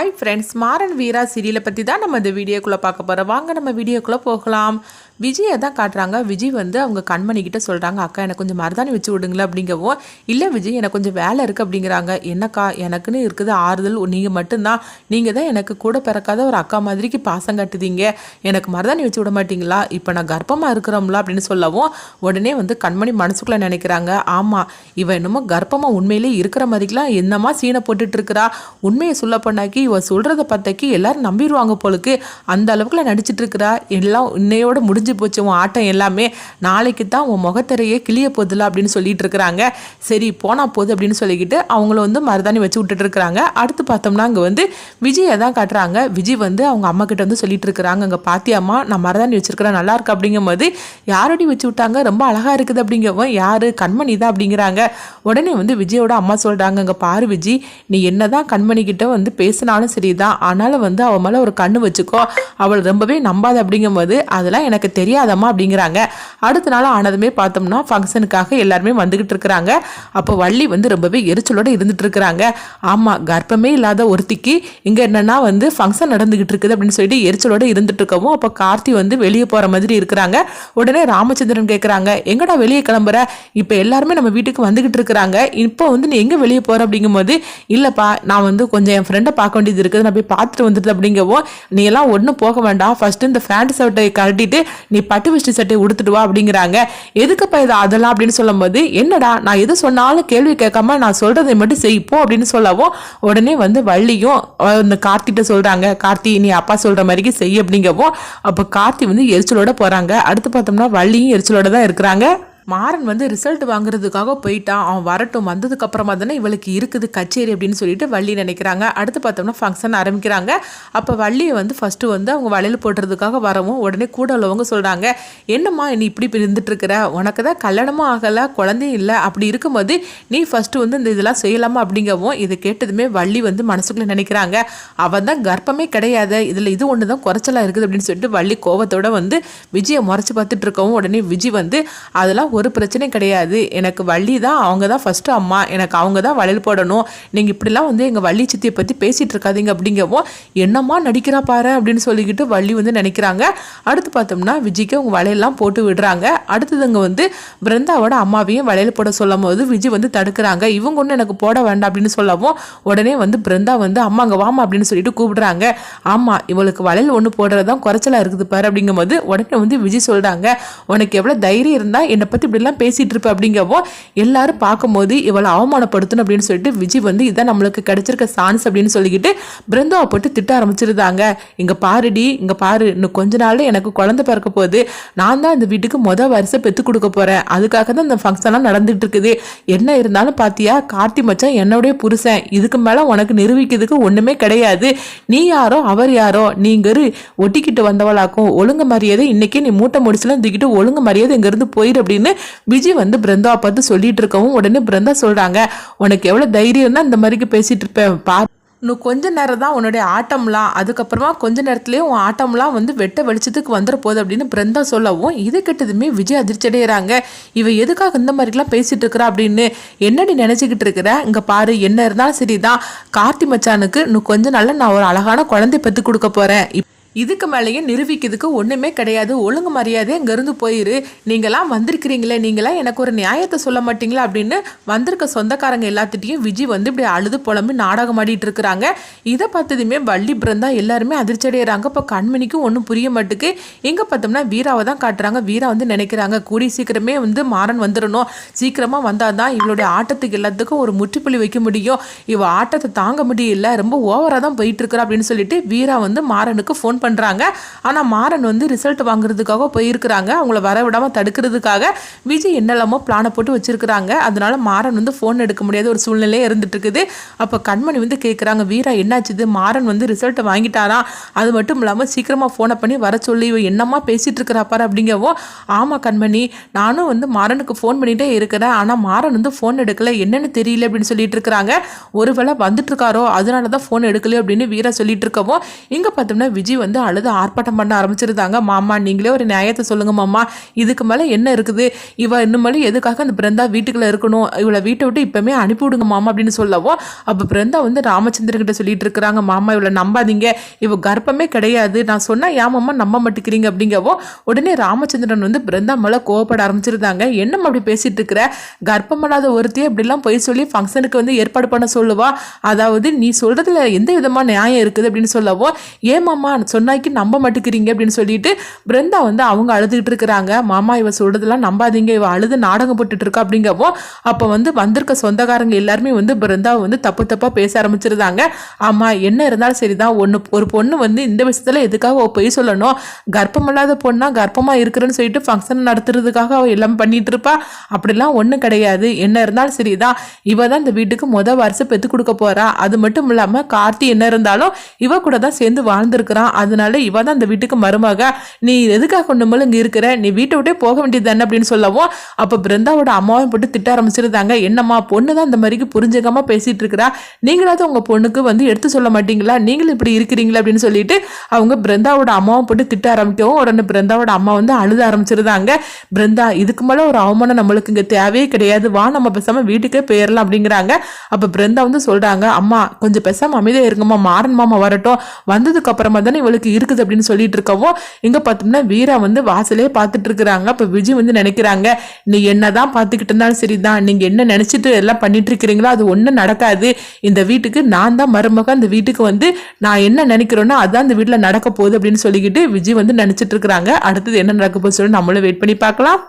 Hi friends, Maran வீரா சீரியலை பற்றி தான் நம்ம இந்த வீடியோக்குள்ளே பார்க்க போகிறோம். வாங்க நம்ம வீடியோக்குள்ளே போகலாம். விஜயை தான் காட்டுறாங்க. விஜய் வந்து அவங்க கண்மணிக்கிட்ட சொல்கிறாங்க, அக்கா எனக்கு கொஞ்சம் மருதாணி வச்சு விடுங்களேன் அப்படிங்கவும், இல்லை விஜய் எனக்கு கொஞ்சம் வேலை இருக்குது அப்படிங்கிறாங்க. என்னக்கா எனக்குன்னு இருக்குது ஆறுதல் நீங்கள் மட்டும்தான், நீங்கள் தான் எனக்கு கூட பிறக்காத ஒரு அக்கா மாதிரிக்கு பாசம் காட்டுதீங்க, எனக்கு மருதாணி வச்சு விட மாட்டிங்களா, இப்போ நான் கர்ப்பமாக இருக்கிறோம்ல அப்படின்னு சொல்லவும் உடனே வந்து கண்மணி மனசுக்குள்ளே நினைக்கிறாங்க, ஆமாம் இவன் என்னமோ கர்ப்பமாக உண்மையிலே இருக்கிற மாதிரிலாம் என்னமா சீனை போட்டுட்ருக்கிறா, உண்மையை சொல்ல பண்ணாக்கி இவ சொல்கிறத பார்த்தாக்கி எல்லாரும் நம்பிடுவாங்க போலுக்கு, அந்த அளவுக்குள்ள நடிச்சிட்டு இருக்கிறா, எல்லாம் இன்னையோட முடிஞ்சு போச்சு உன் ஆட்டம் எல்லாமே, நாளைக்கு தான் உன் முகத்திரையே கிளிய போதில்ல அப்படின்னு சொல்லிட்டு இருக்கிறாங்க. சரி போனா போகுது அப்படின்னு சொல்லிக்கிட்டு அவங்கள வந்து மருதாணி வச்சு விட்டுட்டு இருக்கிறாங்க. அடுத்து பார்த்தோம்னா அங்கே வந்து விஜயை தான் காட்டுறாங்க. விஜய் வந்து அவங்க அம்மா கிட்ட வந்து சொல்லிட்டு இருக்கிறாங்க, அங்கே பாத்தியாம்மா நான் மருதாணி வச்சிருக்கிறேன் நல்லா இருக்கு அப்படிங்கும் போது, யாரடி வச்சு விட்டாங்க ரொம்ப அழகா இருக்குது அப்படிங்கவும், யாரு கண்மணி தான் அப்படிங்கிறாங்க. உடனே வந்து விஜயோட அம்மா சொல்றாங்க, அங்கே பாரு விஜய் நீ என்னதான் கண்மணி கிட்ட வந்து பேசினாலும் சரிதான், ஆனாலும் வந்து அவள் மேலே ஒரு கண்ணு வச்சுக்கோ, அவள் ரொம்பவே நம்பாத அப்படிங்கும் போது, அதெல்லாம் எனக்கு தெரியாதம்மா அப்படிங்கிறாங்க. அடுத்த நாள் ஆனதுமே பார்த்தோம்னா ஃபங்க்ஷனுக்காக எல்லாருமே வந்துகிட்டு இருக்கிறாங்க. அப்போ வள்ளி வந்து ரொம்பவே எரிச்சலோட இருந்துட்டு இருக்கிறாங்க. ஆமா கர்ப்பமே இல்லாத ஒருத்திக்கு இங்க என்னன்னா வந்து ஃபங்க்ஷன் நடந்துகிட்டு இருக்குது அப்படின்னு சொல்லிட்டு எரிச்சலோட இருந்துட்டு இருக்கவும், அப்போ கார்த்தி வந்து வெளியே போற மாதிரி இருக்கிறாங்க. உடனே ராமச்சந்திரன் கேட்குறாங்க, எங்கடா வெளியே கிளம்புற, இப்போ எல்லாருமே நம்ம வீட்டுக்கு வந்துகிட்டு இருக்கிறாங்க, இப்போ வந்து நீ எங்க வெளியே போற அப்படிங்கும் போது, இல்லப்பா நான் வந்து கொஞ்சம் என் ஃப்ரெண்டை பார்க்க வேண்டியது இருக்குது, நான் போய் பார்த்துட்டு வந்துட்டு அப்படிங்கவும், நீ எல்லாம் ஒன்றும் போக வேண்டாம், ஃபர்ஸ்ட் இந்த ஃபேண்ட் ஷர்ட்டை கட்டிட்டு நீ பட்டு விஷ்டி சட்டை உடுத்துட்டு வா அப்படிங்கிறாங்க. எதுக்குப்பா இது அதெல்லாம் அப்படின்னு சொல்லும் போது, என்னடா நான் எது சொன்னாலும் கேள்வி கேட்காம நான் சொல்றதை மட்டும் செய்ப்போம் அப்படின்னு சொல்லவும், உடனே வந்து வள்ளியும் இந்த கார்த்திகிட்ட சொல்றாங்க, கார்த்தி நீ அப்பா சொல்ற மாதிரி செய்ய அப்படிங்கவும், அப்போ கார்த்தி வந்து எரிச்சலோட போறாங்க. அடுத்து பார்த்தோம்னா வள்ளியும் எரிச்சலோட தான் இருக்கிறாங்க. மாறன் வந்து ரிசல்ட் வாங்குறதுக்காக போயிட்டான், அவன் வரட்டும், வந்ததுக்கு அப்புறமா தானே இவளுக்கு இருக்குது கச்சேரி அப்படின்னு சொல்லிட்டு வள்ளி நினைக்கிறாங்க. அடுத்து பார்த்தோம்னா ஃபங்க்ஷன் ஆரம்பிக்கிறாங்க. அப்போ வள்ளியை வந்து ஃபர்ஸ்ட் வந்து அவங்க வளையல் போட்டுறதுக்காக வரவும், உடனே கூட உள்ளவங்க சொல்றாங்க, என்னம்மா நீ இப்படி இருந்துட்டு இருக்கிற, உனக்கு தான் கல்யாணமும் ஆகலை குழந்தையும் இல்லை, அப்படி இருக்கும்போது நீ ஃபர்ஸ்ட் வந்து இந்த இதெல்லாம் செய்யலாமா அப்படிங்கவும், இதை கேட்டதுமே வள்ளி வந்து மனசுக்குள்ள நினைக்கிறாங்க, அவன் தான் கர்ப்பமே கிடையாது, இதில் இது ஒன்று தான் குறைச்சலாக இருக்குது அப்படின்னு சொல்லிட்டு வள்ளி கோவத்தோட வந்து விஜயை முறைச்சி பார்த்துட்டு இருக்கவும், உடனே விஜய் வந்து அதெல்லாம் ஒரு பிரச்சனையும் கிடையாது, எனக்கு வள்ளி தான், அவங்க தான் ஃபர்ஸ்ட் அம்மா, எனக்கு அவங்க தான் வளையல் போடணும், நீங்கள் இப்படிலாம் வந்து எங்கள் வள்ளி சித்தியை பற்றி பேசிகிட்டு இருக்காதீங்க அப்படிங்கவும், என்னம்மா நடிக்கிறா பாரு அப்படின்னு சொல்லிக்கிட்டு வள்ளி வந்து நினைக்கிறாங்க. அடுத்து பார்த்தோம்னா விஜய்க்கு அவங்க வளையல்லாம் போட்டு விடுறாங்க. அடுத்ததுங்க வந்து பிருந்தாவோட அம்மாவையும் வளையல் போட சொல்லும் போது விஜய் வந்து தடுக்கிறாங்க, இவங்க ஒன்றும் எனக்கு போட வேண்டாம் அப்படின்னு சொல்லவும், உடனே வந்து பிருந்தா வந்து அம்மா அங்கே வாமா அப்படின்னு சொல்லிட்டு கூப்பிடுறாங்க. ஆமாம் இவளுக்கு வளையல் ஒன்று போடுறதான் குறைச்சலாக இருக்குது பாரு அப்படிங்கும் போது, உடனே வந்து விஜய் சொல்கிறாங்க, உனக்கு எவ்வளோ தைரியம் இருந்தால் என்னை பற்றி இப்படிலாம் பேசிட்டு இருப்ப அப்படிங்கவோ, எல்லாரும் பார்க்கும்போது இவளை அவமானப்படுத்தணும் அப்படின்னு சொல்லிட்டு விஜய் வந்து இதான் நம்மளுக்கு கிடைச்சிருக்க சான்ஸ் அப்படின்னு சொல்லிக்கிட்டு பிருந்தாவை போட்டு திட்ட ஆரம்பிச்சிருந்தாங்க. இங்க பாருடி, இங்க பாரு, இன்னும் கொஞ்ச நாள்ல எனக்கு குழந்தை பிறக்க போகுது, நான் தான் இந்த வீட்டுக்கு வருஷம் பெத்து கொடுக்க போறேன், அதுக்காக தான் இந்த ஃபங்க்ஷன்லாம் நடந்துட்டு இருக்குது, என்ன இருந்தாலும் பாத்தியா கார்த்தி மச்சான் என்னுடைய புருஷன், இதுக்கு மேல உனக்கு நிரூபிக்கிறதுக்கு ஒண்ணுமே கிடையாது, நீ யாரோ அவர் யாரோ, நீங்க ஒட்டிக்கிட்டு வந்தவளாக்கும், ஒழுங்கு மரியாதை இன்னைக்கு நீ மூட்டை முடிச்சுலாம் தூக்கிட்டு ஒழுங்கு மரியாதை இங்க இருந்து போயிரு அப்படின்னு விஜய் வந்து பிருந்தாவை பார்த்து சொல்லிட்டு இருக்கவும், உடனே பிருந்தா சொல்றாங்க, உனக்கு எவ்வளவு தைரியம் தான் இந்த மாதிரி பேசிட்டு இருப்பேன் பார், இன்னும் கொஞ்ச நேரம் தான் உன்னுடைய ஆட்டம்லாம், அதுக்கப்புறமா கொஞ்ச நேரத்துலேயே உன் ஆட்டம்லாம் வந்து வெட்ட வெளிச்சத்துக்கு வந்துட போகுது அப்படின்னு பிருந்தா சொல்லவும், இதை கெட்டதுமே விஜய் அதிர்ச்சி அடைகிறாங்க. இவ எதுக்காக இந்த மாதிரிலாம் பேசிட்டு இருக்கிறா அப்படின்னு, என்னடி நினைச்சுக்கிட்டு இருக்கிற, இங்க பாரு என்ன இருந்தாலும் சரிதான், கார்த்தி மச்சானுக்கு இன்னும் கொஞ்ச நாள்ல நான் ஒரு அழகான குழந்தை பெற்று கொடுக்க போறேன், இதுக்கு மேலேயே நிரூபிக்கிறதுக்கு ஒன்றுமே கிடையாது, ஒழுங்கு மரியாதை இங்கேருந்து போயிரு, நீங்களாம் வந்திருக்கிறீங்களே, நீங்களாம் எனக்கு ஒரு நியாயத்தை சொல்ல மாட்டீங்களா அப்படின்னு வந்திருக்க சொந்தக்காரங்க எல்லாத்திட்டையும் விஜய் வந்து இப்படி அழுது புலம்பி நாடகம் ஆடிட்டு இருக்கிறாங்க. இதை பார்த்ததுமே வள்ளி பிருந்தா எல்லாருமே அதிர்ச்சி அடைகிறாங்க. இப்போ கண்மணிக்கும் ஒன்றும் புரிய மாட்டுக்கு. எங்கே பார்த்தோம்னா வீராவை தான் காட்டுறாங்க. வீரா வந்து நினைக்கிறாங்க, கூடி சீக்கிரமே வந்து மாறன் வந்துடணும், சீக்கிரமாக வந்தால் தான் இவளுடைய ஆட்டத்துக்கு எல்லாத்துக்கும் ஒரு முற்றுப்புள்ளி வைக்க முடியும், இவ ஆட்டத்தை தாங்க முடியல, ரொம்ப ஓவராக தான் போயிட்டு இருக்கிறா அப்படின்னு சொல்லிட்டு வீரா வந்து மாறனுக்கு ஃபோன் பண்றாங்க. ஆனா மாறன் வந்து ரிசல்ட் வாங்குறதுக்காக போயிருக்கிறாங்க. அவங்கள வர விடாம தடுக்கிறதுக்காக விஜய் என்னெல்லாமோ பிளானை போட்டு வச்சிருக்கிறாங்க. அதனால மாறன் வந்து போன் எடுக்க முடியாத ஒரு சூழ்நிலையே இருந்துட்டு இருக்குது. அப்ப கண்மணி வந்து கேட்குறாங்க, வீரா என்னாச்சுது, மாறன் வந்து ரிசல்ட்டை வாங்கிட்டாரா, அது மட்டும் இல்லாமல் சீக்கிரமா ஃபோனை பண்ணி வர சொல்லி என்னம்மா பேசிட்டு இருக்கிறா பாரு அப்படிங்கவும், ஆமா கண்மணி நானும் வந்து மாறனுக்கு ஃபோன் பண்ணிட்டே இருக்கிறேன், ஆனா மாறன் வந்து ஃபோன் எடுக்கல, என்னன்னு தெரியல அப்படின்னு சொல்லிட்டு இருக்கிறாங்க. ஒருவேளை வந்துட்டு இருக்காரோ அதனால தான் ஃபோன் எடுக்கல அப்படின்னு வீரா சொல்லிட்டு இருக்கவும், இங்க பார்த்தோம்னா விஜய் வந்து வந்து அழுது ஆர்ப்பாட்டம் பண்ண ஆரம்பிச்சிருந்தாங்க. மாமா நீங்களே ஒரு நியாயத்தை சொல்லுங்க மாமா, இதுக்கு மேலே என்ன இருக்குது, இவ இன்னும் எதுக்காக அந்த பிருந்தா வீட்டுக்குள்ள இருக்கணும், இவளை வீட்டை விட்டு இப்பவுமே அனுப்பிவிடுங்க மாமா அப்படின்னு சொல்லவும், அப்போ பிருந்தா வந்து ராமச்சந்திரன் கிட்ட சொல்லிட்டு இருக்கிறாங்க, மாமா இவளை நம்பாதீங்க, இவ கர்ப்பமே கிடையாது, நான் சொன்னா ஏமாம்மா நம்ப மாட்டேங்கிறீங்க அப்படிங்கவோ, உடனே ராமச்சந்திரன் வந்து பிருந்தா மேலே கோவப்பட ஆரம்பிச்சிருந்தாங்க. என்னம்மா அப்படி பேசிட்டு இருக்கிற, கர்ப்பமில்லாத ஒருத்தையே இப்படிலாம் போய் சொல்லி ஃபங்க்ஷனுக்கு வந்து ஏற்பாடு பண்ண சொல்லுவா, அதாவது நீ சொல்றதுல எந்த விதமான நியாயம் இருக்குது அப்படின்னு சொல்லவோ, ஏமாம்மா சொன்னாக்கி நம்ப மாட்டேங்கிறீங்க அப்படின்னு சொல்லிட்டு பிருந்தா வந்து அவங்க அழுதுகிட்டு இருக்கிறாங்க. மாமா இவ சொல்றதெல்லாம் நம்பாதீங்க, இவ அழுது நாடகம் போட்டுட்டு இருக்கா அப்படிங்கவோ, அப்போ வந்து வந்திருக்க சொந்தக்காரங்க எல்லாருமே வந்து பிருந்தா வந்து தப்பா பேச ஆரம்பிச்சிருந்தாங்க. ஆமா என்ன இருந்தாலும் சரிதான், ஒரு பொண்ணு வந்து இந்த விஷயத்துல எதுக்காக பொய் சொல்லணும், கர்ப்பமில்லாத பொண்ணா கர்ப்பமா இருக்கிறேன்னு சொல்லிட்டு ஃபங்க்ஷன் நடத்துறதுக்காக அவ எல்லாம் பண்ணிட்டு இருப்பா, அப்படிலாம் ஒன்றும் கிடையாது, என்ன இருந்தாலும் சரிதான், இவ தான் இந்த வீட்டுக்கு வாரிசு பெத்து கொடுக்க போறா, அது மட்டும் இல்லாம கார்த்தி என்ன இருந்தாலும் இவ கூட தான் சேர்ந்து வாழ்ந்திருக்கிறான், அதனால இவ தான் இந்த வீட்டுக்கு மருமக, நீ எதுக்காக ஒண்ணுமேல இங்க இருக்கிற, நீ வீட்டை விட்டே போக வேண்டியது தானே அப்படின்னு சொல்லவும், அப்ப பிருந்தாவோட அம்மாவும் போட்டு திட்ட ஆரம்பிச்சிருந்தாங்க. என்னம்மா பொண்ணு தான் இந்த மாதிரிக்கு புரிஞ்சுக்காம பேசிட்டு இருக்கிறா, நீங்களாவது உங்க பொண்ணுக்கு வந்து எடுத்து சொல்ல மாட்டீங்களா, நீங்களும் இப்படி இருக்கிறீங்களா அப்படின்னு சொல்லிட்டு அவங்க பிருந்தாவோட அம்மாவும் போட்டு திட்ட ஆரம்பிக்கவும், உடனே பிருந்தாவோட அம்மா வந்து அழுத ஆரம்பிச்சிருந்தாங்க. பிருந்தா இதுக்கு மேல ஒரு அவமானம் நம்மளுக்கு இங்க தேவையே கிடையாது, வா நம்ம பேசாம வீட்டுக்கே போயிடலாம் அப்படிங்கிறாங்க. அப்ப பிருந்தா வந்து சொல்றாங்க, அம்மா கொஞ்சம் பேசாம அமைதியா இருக்குமா, மாறன் மாமா வரட்டும், வந்ததுக்கு அப்புறமா தானே இவளுக்கு இருக்குது அப்படின்னு சொல்லிட்டு இருக்கவும், இங்க பார்த்தோம்னா வீரா வந்து வாசலே பார்த்துட்டு இருக்கிறாங்க. அப்ப விஜய் வந்து நினைக்கிறாங்க, நீ என்னதான் பார்த்துக்கிட்டு இருந்தாலும் சரிதான், நீங்க என்ன நினைச்சிட்டு எல்லாம் பண்ணிட்டு இருக்கிறீங்களோ அது ஒன்றும் நடக்காது, இந்த வீட்டுக்கு நான் தான் மருமக, இந்த வீட்டுக்கு வந்து நான் என்ன நினைக்கிறேனோ அதான் இந்த வீட்டுல நடக்க போகுது அப்படின்னு சொல்லிக்கிட்டு விஜய் வந்து நினைச்சிட்டு இருக்கிறாங்க. அடுத்தது என்ன நடக்க போகுது சொல்லி நம்மளும் வெயிட் பண்ணி பார்க்கலாம்.